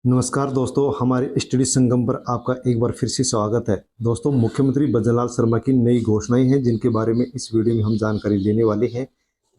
नमस्कार दोस्तों, हमारे स्टडी संगम पर आपका एक बार फिर से स्वागत है। दोस्तों, मुख्यमंत्री भजनलाल शर्मा की नई घोषणाएं हैं जिनके बारे में इस वीडियो में हम जानकारी लेने वाले हैं।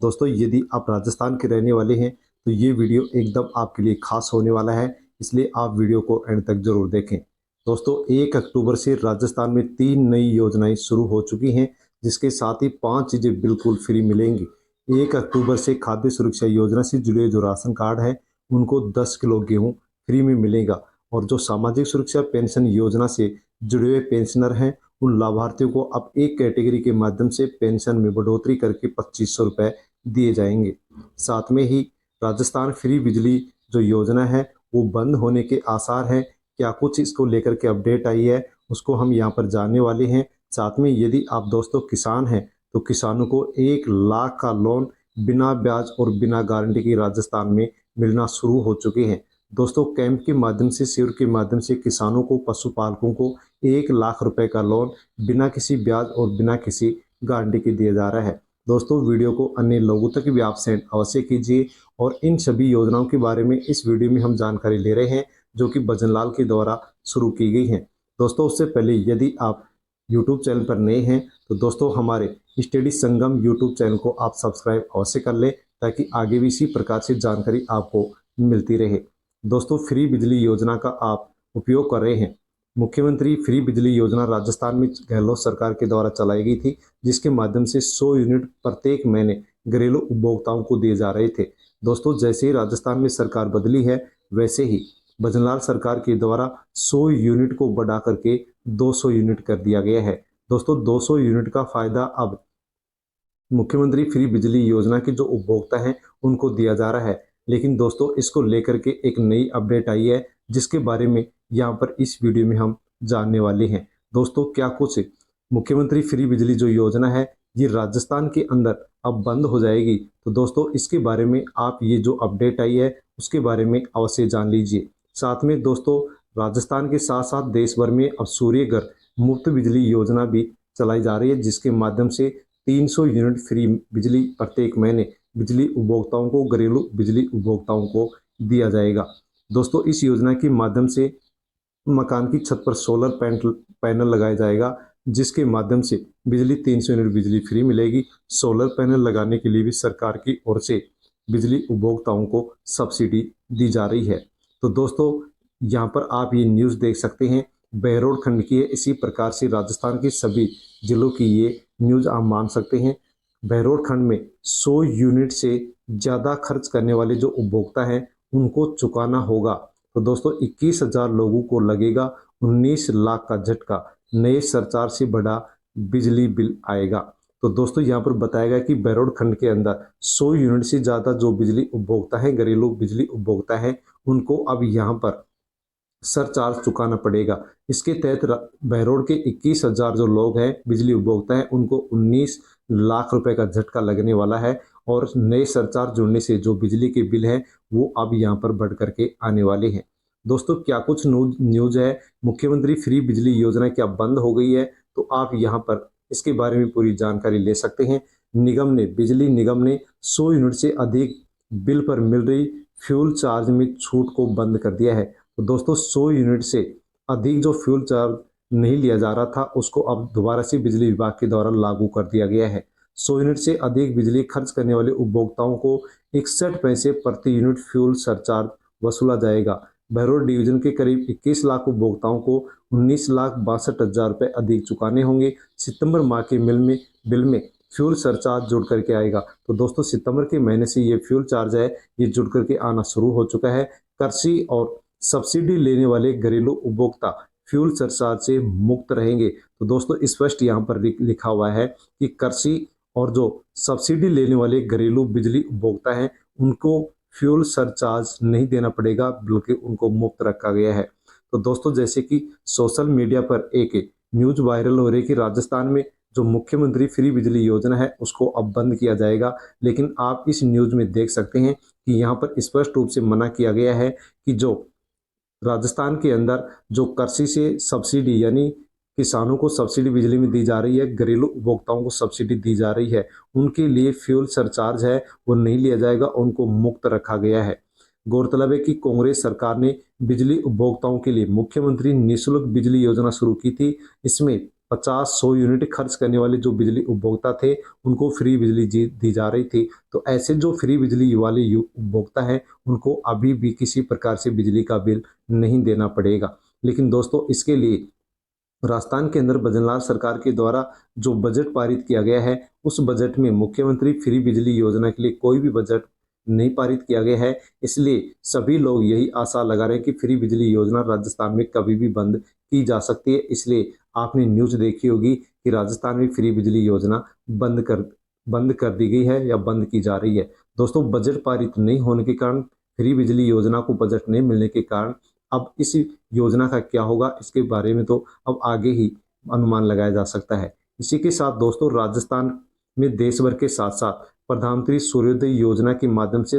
दोस्तों, यदि आप राजस्थान के रहने वाले हैं तो ये वीडियो एकदम आपके लिए खास होने वाला है, इसलिए आप वीडियो को एंड तक जरूर देखें। दोस्तों, 1 अक्टूबर से राजस्थान में 3 नई योजनाएं शुरू हो चुकी हैं, जिसके साथ ही 5 चीज़ें बिल्कुल फ्री मिलेंगी। 1 अक्टूबर से खाद्य सुरक्षा योजना से जुड़े जो राशन कार्ड है उनको 10 किलो गेहूँ फ्री में मिलेगा। और जो सामाजिक सुरक्षा पेंशन योजना से जुड़े हुए पेंशनर हैं उन लाभार्थियों को अब एक कैटेगरी के माध्यम से पेंशन में बढ़ोतरी करके 2500 रुपये दिए जाएंगे। साथ में ही राजस्थान फ्री बिजली जो योजना है वो बंद होने के आसार हैं। क्या कुछ इसको लेकर के अपडेट आई है उसको हम यहाँ पर जानने वाले हैं। साथ में यदि आप दोस्तों किसान हैं तो किसानों को 1 लाख का लोन बिना ब्याज और बिना गारंटी की राजस्थान में मिलना शुरू हो चुके हैं। दोस्तों, कैंप के माध्यम से शिविर के माध्यम से किसानों को पशुपालकों को 1 लाख रुपए का लोन बिना किसी ब्याज और बिना किसी गारंटी के दिया जा रहा है। दोस्तों, वीडियो को अन्य लोगों तक भी आप सेंड अवश्य कीजिए। और इन सभी योजनाओं के बारे में इस वीडियो में हम जानकारी ले रहे हैं जो कि भजनलाल के द्वारा शुरू की गई हैं। दोस्तों, उससे पहले यदि आप यूट्यूब चैनल पर नए हैं तो दोस्तों हमारे स्टडी संगम यूट्यूब चैनल को आप सब्सक्राइब अवश्य कर लें ताकि आगे भी इसी प्रकार से जानकारी आपको मिलती रहे। दोस्तों, फ्री बिजली योजना का आप उपयोग कर रहे हैं। मुख्यमंत्री फ्री बिजली योजना राजस्थान में गहलोत सरकार के द्वारा चलाई गई थी, जिसके माध्यम से 100 यूनिट प्रत्येक महीने घरेलू उपभोक्ताओं को दिए जा रहे थे। दोस्तों, जैसे ही राजस्थान में सरकार बदली है वैसे ही भजनलाल सरकार के द्वारा 100 यूनिट को बढ़ा करके 200 यूनिट कर दिया गया है। दोस्तों, 200 यूनिट का फायदा अब मुख्यमंत्री फ्री बिजली योजना के जो उपभोक्ता हैं उनको दिया जा रहा है। लेकिन दोस्तों, इसको लेकर के एक नई अपडेट आई है जिसके बारे में यहाँ पर इस वीडियो में हम जानने वाले हैं। दोस्तों, क्या कुछ मुख्यमंत्री फ्री बिजली जो योजना है ये राजस्थान के अंदर अब बंद हो जाएगी। तो दोस्तों, इसके बारे में आप ये जो अपडेट आई है उसके बारे में अवश्य जान लीजिए। साथ में दोस्तों, राजस्थान के साथ साथ देश भर में अब सूर्य घर मुफ्त बिजली योजना भी चलाई जा रही है, जिसके माध्यम से 300 यूनिट फ्री बिजली प्रत्येक महीने बिजली उपभोक्ताओं को घरेलू बिजली उपभोक्ताओं को दिया जाएगा। दोस्तों, इस योजना के माध्यम से मकान की छत पर सोलर पैनल लगाया जाएगा, जिसके माध्यम से बिजली 300 यूनिट बिजली फ्री मिलेगी। सोलर पैनल लगाने के लिए भी सरकार की ओर से बिजली उपभोक्ताओं को सब्सिडी दी जा रही है। तो दोस्तों, यहाँ पर आप ये न्यूज़ देख सकते हैं, बहरोड खंड की है। इसी प्रकार से राजस्थान के सभी जिलों की ये न्यूज़ आप मान सकते हैं। बहरोड खंड में 100 यूनिट से ज़्यादा खर्च करने वाले जो उपभोक्ता हैं उनको चुकाना होगा। तो दोस्तों, 21,000 लोगों को लगेगा 19 लाख का झटका। नए सरचार्ज से बड़ा बिजली बिल आएगा। तो दोस्तों, यहाँ पर बताया गया कि बहरोड खंड के अंदर 100 यूनिट से ज़्यादा जो बिजली उपभोक्ता हैं, घरेलू बिजली उपभोक्ता हैं, उनको अब यहाँ पर सरचार्ज चुकाना पड़ेगा। इसके तहत बहरोड के 21,000 जो लोग हैं बिजली उपभोक्ता हैं उनको 19 लाख रुपए का झटका लगने वाला है। और नए सरचार्ज जुड़ने से जो बिजली के बिल हैं वो अब यहाँ पर बढ़ करके आने वाले हैं। दोस्तों, क्या कुछ न्यूज़ है, मुख्यमंत्री फ्री बिजली योजना क्या बंद हो गई है, तो आप यहाँ पर इसके बारे में पूरी जानकारी ले सकते हैं। बिजली निगम ने 100 यूनिट से अधिक बिल पर मिल रही फ्यूल चार्ज में छूट को बंद कर दिया है। तो दोस्तों, 100 यूनिट से अधिक जो फ्यूल चार्ज नहीं लिया जा रहा था उसको अब दोबारा से बिजली विभाग के द्वारा लागू कर दिया गया है। 100 यूनिट से अधिक बिजली खर्च करने वाले उपभोक्ताओं को 61 पैसे प्रति यूनिट फ्यूल सरचार्ज वसूला जाएगा। बहरोड डिवीजन के करीब 21 लाख उपभोक्ताओं को 19,62,000 रुपये अधिक चुकाने होंगे। सितंबर माह के बिल में फ्यूल सरचार्ज जुड़ करके आएगा। तो दोस्तों, सितंबर के महीने से ये फ्यूल चार्ज है ये जुड़ करके आना शुरू हो चुका है। कृषि और सब्सिडी लेने वाले घरेलू उपभोक्ता फ्यूल सरचार्ज से मुक्त रहेंगे। तो दोस्तों, स्पष्ट यहाँ पर लिखा हुआ है कि कृषि और जो सब्सिडी लेने वाले घरेलू बिजली उपभोक्ता हैं उनको फ्यूल सरचार्ज नहीं देना पड़ेगा, बल्कि उनको मुफ्त रखा गया है। तो दोस्तों, जैसे कि सोशल मीडिया पर एक न्यूज वायरल हो रही है कि राजस्थान में जो मुख्यमंत्री फ्री बिजली योजना है उसको अब बंद किया जाएगा, लेकिन आप इस न्यूज में देख सकते हैं कि यहाँ पर स्पष्ट रूप से मना किया गया है कि जो राजस्थान के अंदर जो कृषि से सब्सिडी यानी किसानों को सब्सिडी बिजली में दी जा रही है, घरेलू उपभोक्ताओं को सब्सिडी दी जा रही है, उनके लिए फ्यूल सरचार्ज है वो नहीं लिया जाएगा, उनको मुक्त रखा गया है। गौरतलब है कि कांग्रेस सरकार ने बिजली उपभोक्ताओं के लिए मुख्यमंत्री निःशुल्क बिजली योजना शुरू की थी। इसमें 50-100 यूनिट खर्च करने वाले जो बिजली उपभोक्ता थे उनको फ्री बिजली दी जा रही थी। तो ऐसे जो फ्री बिजली वाले उपभोक्ता हैं उनको अभी भी किसी प्रकार से बिजली का बिल नहीं देना पड़ेगा। लेकिन दोस्तों इसके लिए राजस्थान के अंदर बजनलाल सरकार के द्वारा जो बजट पारित किया गया है उस बजट में मुख्यमंत्री फ्री बिजली योजना के लिए कोई भी बजट नहीं पारित किया गया है। इसलिए सभी लोग यही आशा लगा रहे हैं कि फ्री बिजली योजना राजस्थान में कभी भी बंद की जा सकती है। इसलिए आपने न्यूज़ देखी होगी कि राजस्थान में फ्री बिजली योजना बंद कर दी गई है या बंद की जा रही है। दोस्तों बजट पारित नहीं होने के कारण, फ्री बिजली योजना को बजट नहीं मिलने के कारण अब इस योजना का क्या होगा इसके बारे में तो अब आगे ही अनुमान लगाया जा सकता है। इसी के साथ दोस्तों राजस्थान में देश भर के साथ साथ प्रधानमंत्री सूर्योदय योजना के माध्यम से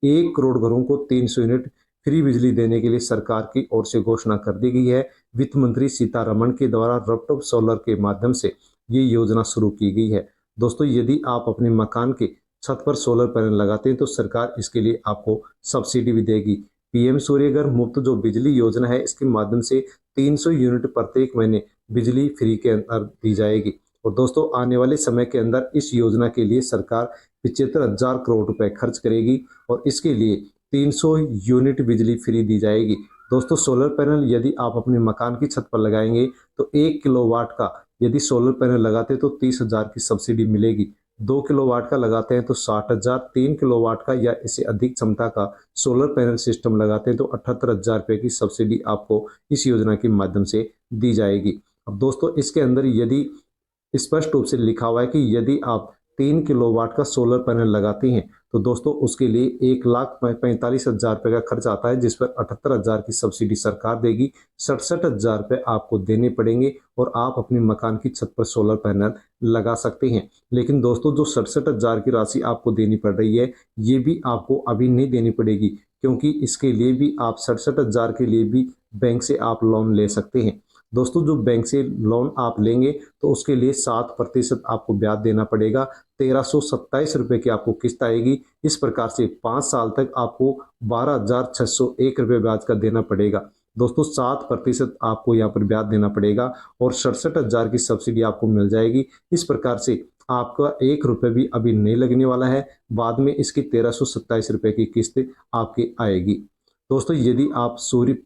1 करोड़ घरों को 300 यूनिट फ्री बिजली देने के लिए सरकार की ओर से घोषणा कर दी गई है। वित्त मंत्री सीतारमण के द्वारा रूफटॉप सोलर के माध्यम से ये योजना शुरू की गई है। दोस्तों यदि आप अपने मकान के छत पर सोलर पैनल लगाते हैं तो सरकार इसके लिए आपको सब्सिडी भी देगी। पीएम सूर्यघर मुफ्त जो बिजली योजना है इसके माध्यम से 300 यूनिट प्रत्येक महीने बिजली फ्री के अंदर दी जाएगी। और दोस्तों आने वाले समय के अंदर इस योजना के लिए सरकार 75,000 करोड़ रुपए खर्च करेगी और इसके लिए 300 यूनिट बिजली फ्री दी जाएगी। दोस्तों सोलर पैनल यदि आप अपने मकान की छत पर लगाएंगे तो 1 किलोवाट का यदि सोलर पैनल लगाते तो 30,000 की सब्सिडी मिलेगी। 2 किलोवाट का लगाते हैं तो 60,000, 3 किलोवाट का या इससे अधिक क्षमता का सोलर पैनल सिस्टम लगाते हैं तो 78,000 रुपये की सब्सिडी आपको इस योजना के माध्यम से दी जाएगी। अब दोस्तों इसके अंदर यदि स्पष्ट रूप से लिखा हुआ है कि यदि आप 3 किलोवाट का सोलर पैनल लगाते हैं तो दोस्तों उसके लिए 1,45,000 रुपये का खर्च आता है, जिस पर 78,000 की सब्सिडी सरकार देगी। 67,000 रुपये आपको देने पड़ेंगे और आप अपने मकान की छत पर सोलर पैनल लगा सकते हैं। लेकिन दोस्तों जो 67,000 की राशि आपको देनी पड़ रही है ये भी आपको अभी नहीं देनी पड़ेगी, क्योंकि इसके लिए भी आप 67,000 के लिए भी बैंक से आप लोन ले सकते हैं। दोस्तों जो बैंक से लोन आप लेंगे तो उसके लिए 7% आपको ब्याज देना पड़ेगा। 1,327 रुपये की आपको किस्त आएगी। इस प्रकार से 5 साल तक आपको 12,601 रुपये ब्याज का देना पड़ेगा। दोस्तों 7% आपको यहाँ पर ब्याज देना पड़ेगा और 67,000 की सब्सिडी आपको मिल जाएगी। इस प्रकार से आपका 1 रुपये भी अभी नहीं लगने वाला है। बाद में इसकी 1,327 रुपये की किस्त आपकी आएगी। दोस्तों यदि आप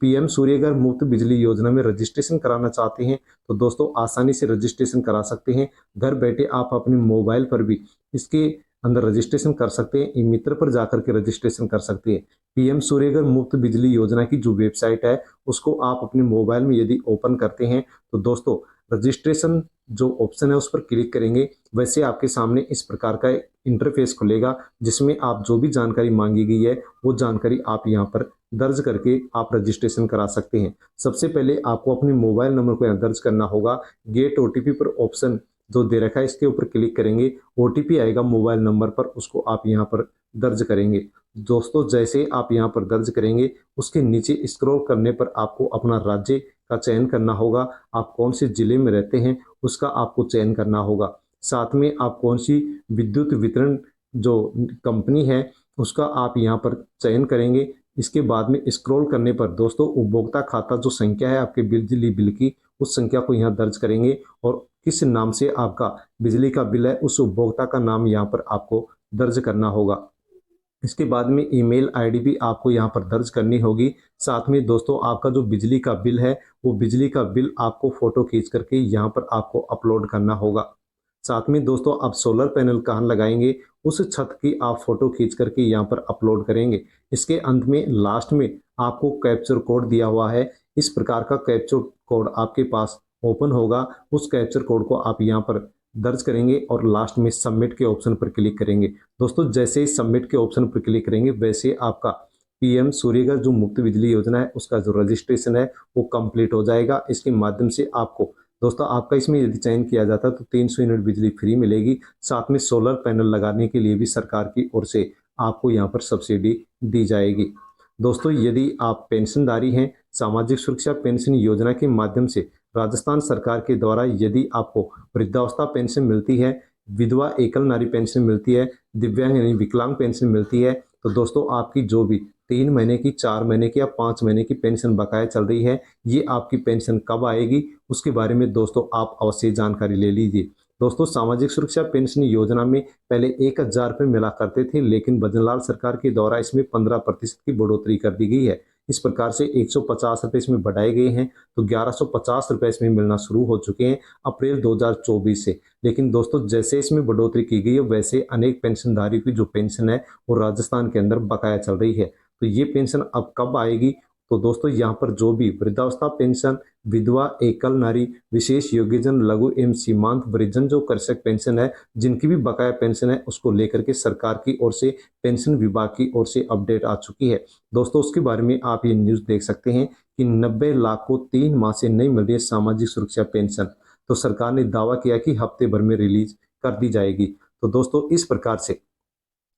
पीएम सूर्यघर मुफ्त बिजली योजना में रजिस्ट्रेशन कराना चाहते हैं तो दोस्तों आसानी से रजिस्ट्रेशन करा सकते हैं। घर बैठे आप अपने मोबाइल पर भी इसके अंदर रजिस्ट्रेशन कर सकते हैं। ई मित्र पर जाकर के रजिस्ट्रेशन कर सकते हैं। पीएम सूर्यघर मुफ्त बिजली योजना की जो वेबसाइट है उसको आप अपने मोबाइल में यदि ओपन करते हैं तो दोस्तों रजिस्ट्रेशन जो ऑप्शन है उस पर क्लिक करेंगे, वैसे आपके सामने इस प्रकार का इंटरफेस खुलेगा जिसमें आप जो भी जानकारी मांगी गई है वो जानकारी आप यहाँ पर दर्ज करके आप रजिस्ट्रेशन करा सकते हैं। सबसे पहले आपको अपने मोबाइल नंबर को यहाँ दर्ज करना होगा। गेट ओटीपी पर ऑप्शन जो दे रखा है इसके ऊपर क्लिक करेंगे, ओटीपी आएगा मोबाइल नंबर पर, उसको आप यहाँ पर दर्ज करेंगे। दोस्तों जैसे आप यहाँ पर दर्ज करेंगे उसके नीचे स्क्रॉल करने पर आपको अपना राज्य का चयन करना होगा। आप कौन से जिले में रहते हैं उसका आपको चयन करना होगा। साथ में आप कौन सी विद्युत वितरण जो कंपनी है उसका आप यहाँ पर चयन करेंगे। इसके बाद में स्क्रॉल करने पर दोस्तों उपभोक्ता खाता जो संख्या है आपके बिजली बिल की, उस संख्या को यहाँ दर्ज करेंगे और किस नाम से आपका बिजली का बिल है उस उपभोक्ता का नाम यहाँ पर आपको दर्ज करना होगा। इसके बाद में ईमेल आईडी भी आपको यहाँ पर दर्ज करनी होगी। साथ में दोस्तों आपका जो बिजली का बिल है वो बिजली का बिल आपको फ़ोटो खींच करके यहाँ पर आपको अपलोड करना होगा। साथ में दोस्तों आप सोलर पैनल कहाँ लगाएंगे उस छत की आप फ़ोटो खींच करके यहाँ पर अपलोड करेंगे। इसके अंत में लास्ट में आपको कैप्चर कोड दिया हुआ है। इस प्रकार का कैप्चर कोड आपके पास ओपन होगा। उस कैप्चर कोड को आप यहाँ पर दर्ज करेंगे और लास्ट में सबमिट के ऑप्शन पर क्लिक करेंगे। दोस्तों जैसे ही सबमिट के ऑप्शन पर क्लिक करेंगे वैसे आपका पीएम सूर्यघर जो मुफ्त बिजली योजना है उसका जो रजिस्ट्रेशन है वो कंप्लीट हो जाएगा। इसके माध्यम से आपको दोस्तों आपका इसमें यदि चयन किया जाता है तो 300 यूनिट बिजली फ्री मिलेगी। साथ में सोलर पैनल लगाने के लिए भी सरकार की ओर से आपको यहाँ पर सब्सिडी दी जाएगी। दोस्तों यदि आप पेंशनधारी हैं, सामाजिक सुरक्षा पेंशन योजना के माध्यम से राजस्थान सरकार के द्वारा यदि आपको वृद्धावस्था पेंशन मिलती है, विधवा एकल नारी पेंशन मिलती है, दिव्यांग यानी विकलांग पेंशन मिलती है, तो दोस्तों आपकी जो भी 3 महीने की, 4 महीने की या 5 महीने की पेंशन बकाया चल रही है, ये आपकी पेंशन कब आएगी उसके बारे में दोस्तों आप अवश्य जानकारी ले लीजिए। दोस्तों सामाजिक सुरक्षा पेंशन योजना में पहले 1000 रुपये मिला करते थे, लेकिन भजनलाल सरकार के द्वारा इसमें 15% की बढ़ोतरी कर दी गई है। इस प्रकार से 150 रुपये इसमें बढ़ाए गए हैं, तो 1150 रुपये इसमें मिलना शुरू हो चुके हैं अप्रैल 2024 से। लेकिन दोस्तों जैसे इसमें बढ़ोतरी की गई है, वैसे अनेक पेंशनधारियों की जो पेंशन है वो राजस्थान के अंदर बकाया चल रही है। तो ये पेंशन अब कब आएगी? तो दोस्तों यहाँ पर जो भी वृद्धावस्था पेंशन, विधवा, एकल नारी, विशेष योग्यजन, लघु एवं सीमांत वृद्धजन जो कृषक पेंशन है, जिनकी भी बकाया पेंशन है, उसको लेकर के सरकार की ओर से, पेंशन विभाग की ओर से अपडेट आ चुकी है। दोस्तों उसके बारे में आप ये न्यूज़ देख सकते हैं कि 90 लाख को 3 माह से नहीं मिल रही है सामाजिक सुरक्षा पेंशन। तो सरकार ने दावा किया कि हफ्ते भर में रिलीज कर दी जाएगी। तो दोस्तों इस प्रकार से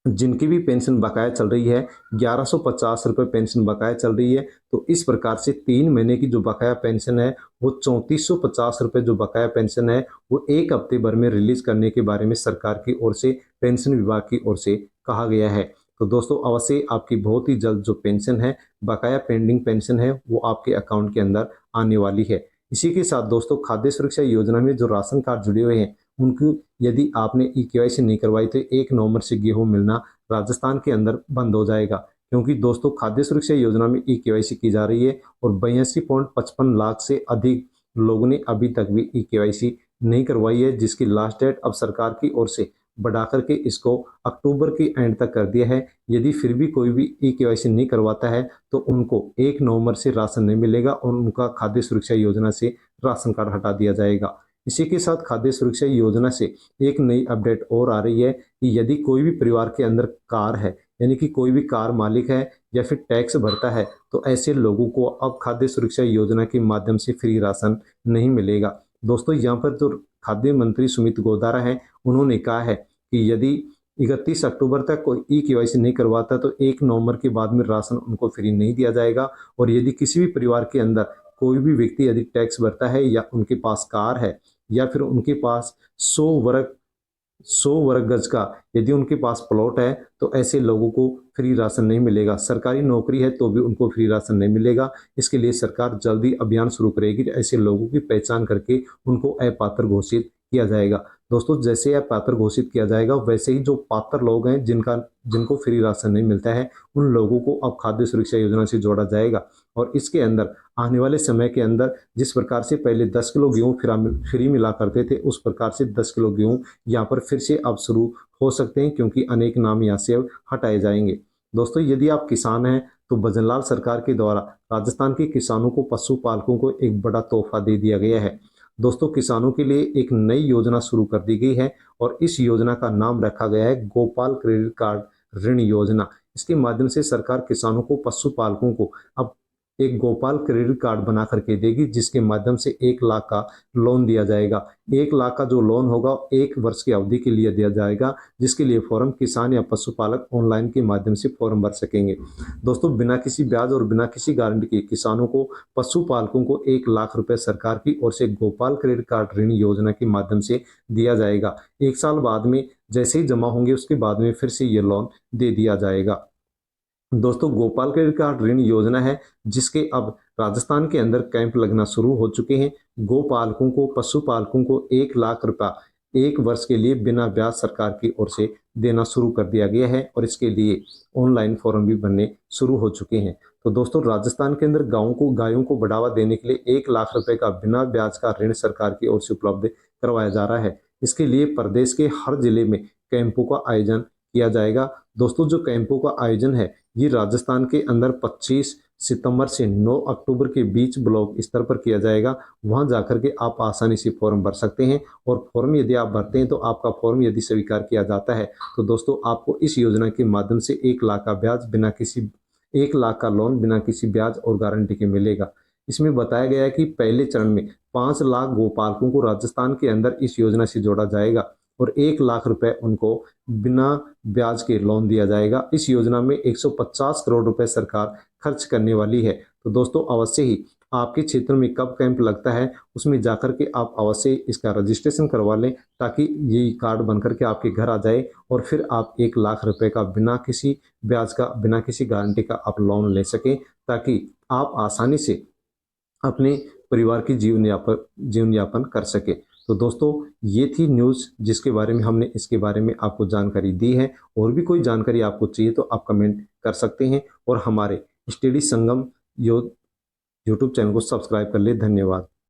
जिनकी भी पेंशन बकाया चल रही है, 1150 रुपये पेंशन बकाया चल रही है, तो इस प्रकार से 3 महीने की जो बकाया पेंशन है वो 3450 रुपये जो बकाया पेंशन है वो 1 हफ्ते भर में रिलीज करने के बारे में सरकार की ओर से, पेंशन विभाग की ओर से कहा गया है। तो दोस्तों अवश्य आपकी बहुत ही जल्द जो पेंशन है, बकाया पेंडिंग पेंशन है, वो आपके अकाउंट के अंदर आने वाली है। इसी के साथ दोस्तों खाद्य सुरक्षा योजना में जो राशन कार्ड जुड़े हुए हैं, उनको यदि आपने ई-केवाईसी नहीं करवाई तो 1 नवंबर से गेहूं मिलना राजस्थान के अंदर बंद हो जाएगा। क्योंकि दोस्तों खाद्य सुरक्षा योजना में ई-केवाईसी की जा रही है और 82.55 लाख से अधिक लोगों ने अभी तक भी ई-केवाईसी नहीं करवाई है, जिसकी लास्ट डेट अब सरकार की ओर से बढ़ा करके इसको अक्टूबर के एंड तक कर दिया है। यदि फिर भी कोई भी ई-केवाईसी नहीं करवाता है तो उनको 1 नवंबर से राशन नहीं मिलेगा और उनका खाद्य सुरक्षा योजना से राशन कार्ड हटा दिया जाएगा। इसी के साथ खाद्य सुरक्षा योजना से एक नई अपडेट और आ रही है कि यदि कोई भी परिवार के अंदर कार है, यानी कि कोई भी कार मालिक है या फिर टैक्स भरता है, तो ऐसे लोगों को अब खाद्य सुरक्षा योजना के माध्यम से फ्री राशन नहीं मिलेगा। दोस्तों यहाँ पर जो खाद्य मंत्री सुमित गोदारा है, उन्होंने कहा है कि यदि 31 अक्टूबर तक कोई ई-केवाईसी नहीं करवाता तो 1 नवंबर के बाद में राशन उनको फ्री नहीं दिया जाएगा। और यदि किसी भी परिवार के अंदर कोई भी व्यक्ति यदि टैक्स भरता है या उनके पास कार है या फिर उनके पास 100 वर्ग गज का यदि उनके पास प्लॉट है, तो ऐसे लोगों को फ्री राशन नहीं मिलेगा। सरकारी नौकरी है तो भी उनको फ्री राशन नहीं मिलेगा। इसके लिए सरकार जल्दी अभियान शुरू करेगी, ऐसे लोगों की पहचान करके उनको अपात्र घोषित किया जाएगा। दोस्तों जैसे अपात्र घोषित किया जाएगा, वैसे ही जो पात्र लोग हैं जिनको फ्री राशन नहीं मिलता है, उन लोगों को अब खाद्य सुरक्षा योजना से जोड़ा जाएगा। और इसके अंदर आने वाले समय के अंदर जिस प्रकार से पहले 10 किलो गेहूँ फ्री मिला करते थे, उस प्रकार से 10 किलो गेहूँ यहाँ पर फिर से अब शुरू हो सकते हैं, क्योंकि अनेक नाम यहाँ से अब हटाए जाएंगे। दोस्तों यदि आप किसान हैं तो भजनलाल सरकार के द्वारा राजस्थान के किसानों को, पशुपालकों को एक बड़ा तोहफा दे दिया गया है। दोस्तों किसानों के लिए एक नई योजना शुरू कर दी गई है और इस योजना का नाम रखा गया है गोपाल क्रेडिट कार्ड ऋण योजना। इसके माध्यम से सरकार किसानों को, पशुपालकों को अब एक गोपाल क्रेडिट कार्ड बना करके देगी, जिसके माध्यम से 1 लाख का लोन दिया जाएगा। 1 लाख का जो लोन होगा 1 वर्ष की अवधि के लिए दिया जाएगा, जिसके लिए फॉर्म किसान या पशुपालक ऑनलाइन के माध्यम से फॉर्म भर सकेंगे। दोस्तों बिना किसी ब्याज और बिना किसी गारंटी के किसानों को, पशुपालकों को 1 लाख रुपए सरकार की ओर से गोपाल क्रेडिट कार्ड ऋण योजना के माध्यम से दिया जाएगा। 1 साल बाद में जैसे ही जमा होंगे उसके बाद में फिर से ये लोन दे दिया जाएगा। दोस्तों गोपाल क्रेडिट कार्ड ऋण योजना है जिसके अब राजस्थान के अंदर कैंप लगना शुरू हो चुके हैं। गोपालकों को, पशुपालकों को 1 लाख रुपया 1 वर्ष के लिए बिना ब्याज सरकार की ओर से देना शुरू कर दिया गया है और इसके लिए ऑनलाइन फॉर्म भी बनने शुरू हो चुके हैं। तो दोस्तों राजस्थान के अंदर गायों को बढ़ावा देने के लिए 1 लाख रुपए का बिना ब्याज का ऋण सरकार की ओर से उपलब्ध करवाया जा रहा है। इसके लिए प्रदेश के हर जिले में कैंपों का आयोजन किया जाएगा। दोस्तों जो कैंपों का आयोजन है ये राजस्थान के अंदर 25 सितंबर से 9 अक्टूबर के बीच ब्लॉक स्तर पर किया जाएगा। वहां जाकर के आप आसानी से फॉर्म भर सकते हैं और फॉर्म यदि आप भरते हैं तो आपका फॉर्म यदि स्वीकार किया जाता है तो दोस्तों आपको इस योजना के माध्यम से 1 लाख का ब्याज बिना किसी 1 लाख का लोन बिना किसी ब्याज और गारंटी के मिलेगा। इसमें बताया गया है कि पहले चरण में 5 लाख गोपालकों को राजस्थान के अंदर इस योजना से जोड़ा जाएगा और 1 लाख रुपए उनको बिना ब्याज के लोन दिया जाएगा। इस योजना में 150 करोड़ रुपए सरकार खर्च करने वाली है। तो दोस्तों अवश्य ही आपके क्षेत्र में कब कैंप लगता है उसमें जाकर के आप अवश्य इसका रजिस्ट्रेशन करवा लें, ताकि ये कार्ड बनकर के आपके घर आ जाए और फिर आप 1 लाख रुपए का बिना किसी ब्याज का, बिना किसी गारंटी का आप लोन ले सकें, ताकि आप आसानी से अपने परिवार की जीवन यापन कर सके। तो दोस्तों ये थी न्यूज़ जिसके बारे में हमने इसके बारे में आपको जानकारी दी है। और भी कोई जानकारी आपको चाहिए तो आप कमेंट कर सकते हैं और हमारे स्टडी संगम यूट्यूब चैनल को सब्सक्राइब कर ले। धन्यवाद।